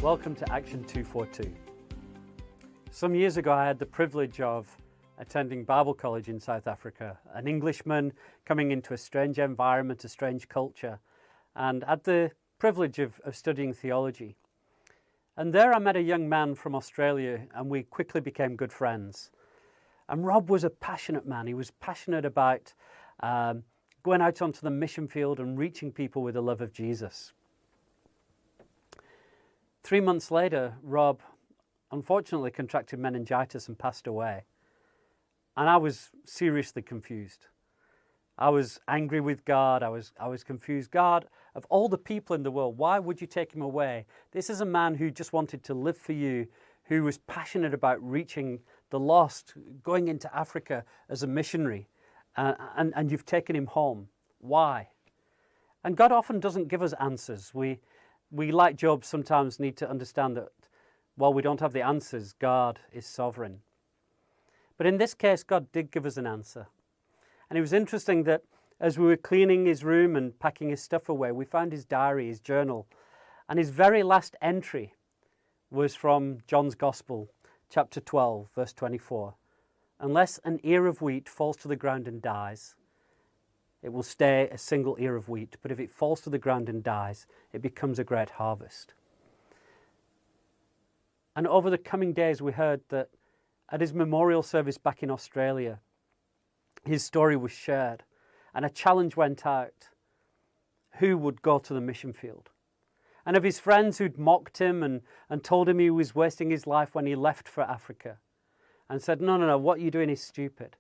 Welcome to Action 242. Some years ago I had the privilege of attending Bible college in South Africa, an Englishman coming into a strange environment, a strange culture, and had the privilege of studying theology. And there I met a young man from Australia and we quickly became good friends. And Rob was a passionate man. He was passionate about going out onto the mission field and reaching people with the love of Jesus. 3 months later, Rob unfortunately contracted meningitis and passed away. And I was seriously confused. I was angry with God. I was confused. God, of all the people in the world, why would you take him away? This is a man who just wanted to live for you, who was passionate about reaching the lost, going into Africa as a missionary, and you've taken him home. Why? And God often doesn't give us answers. We, like Job, sometimes need to understand that while we don't have the answers, God is sovereign. But in this case, God did give us an answer. And it was interesting that as we were cleaning his room and packing his stuff away, we found his diary, his journal. And his very last entry was from John's Gospel, chapter 12, verse 24. Unless an ear of wheat falls to the ground and dies, it will stay a single ear of wheat. But if it falls to the ground and dies, it becomes a great harvest. And over the coming days, we heard that at his memorial service back in Australia, his story was shared and a challenge went out. Who would go to the mission field? And of his friends who'd mocked him and told him he was wasting his life when he left for Africa and said, no, what you're doing is stupid.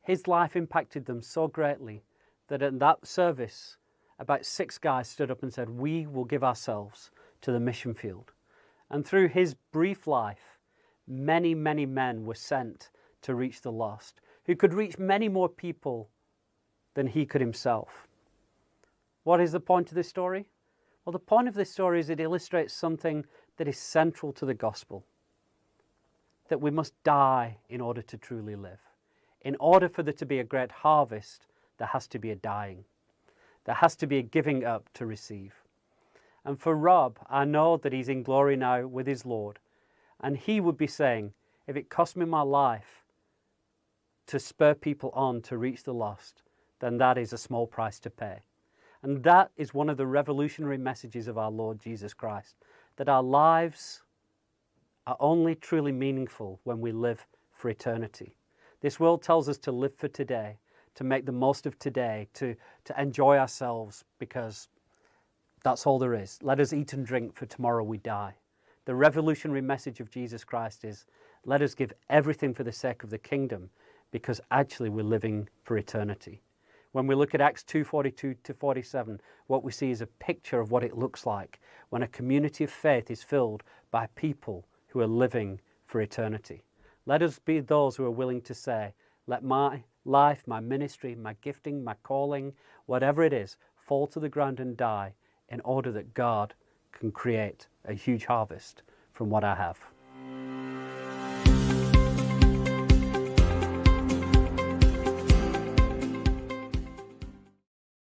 His life impacted them so greatly that at that service, about 6 guys stood up and said, we will give ourselves to the mission field. And through his brief life, many, many men were sent to reach the lost, who could reach many more people than he could himself. What is the point of this story? Well, the point of this story is it illustrates something that is central to the gospel, that we must die in order to truly live. In order for there to be a great harvest, there has to be a dying. There has to be a giving up to receive. And for Rob, I know that he's in glory now with his Lord. And he would be saying, if it cost me my life to spur people on to reach the lost, then that is a small price to pay. And that is one of the revolutionary messages of our Lord Jesus Christ, that our lives are only truly meaningful when we live for eternity. This world tells us to live for today, to make the most of today, to enjoy ourselves because that's all there is. Let us eat and drink, for tomorrow we die. The revolutionary message of Jesus Christ is, let us give everything for the sake of the kingdom, because actually we're living for eternity. When we look at Acts 2:42 to 47, what we see is a picture of what it looks like when a community of faith is filled by people who are living for eternity. Let us be those who are willing to say, let my life, my ministry, my gifting, my calling, whatever it is, fall to the ground and die in order that God can create a huge harvest from what I have.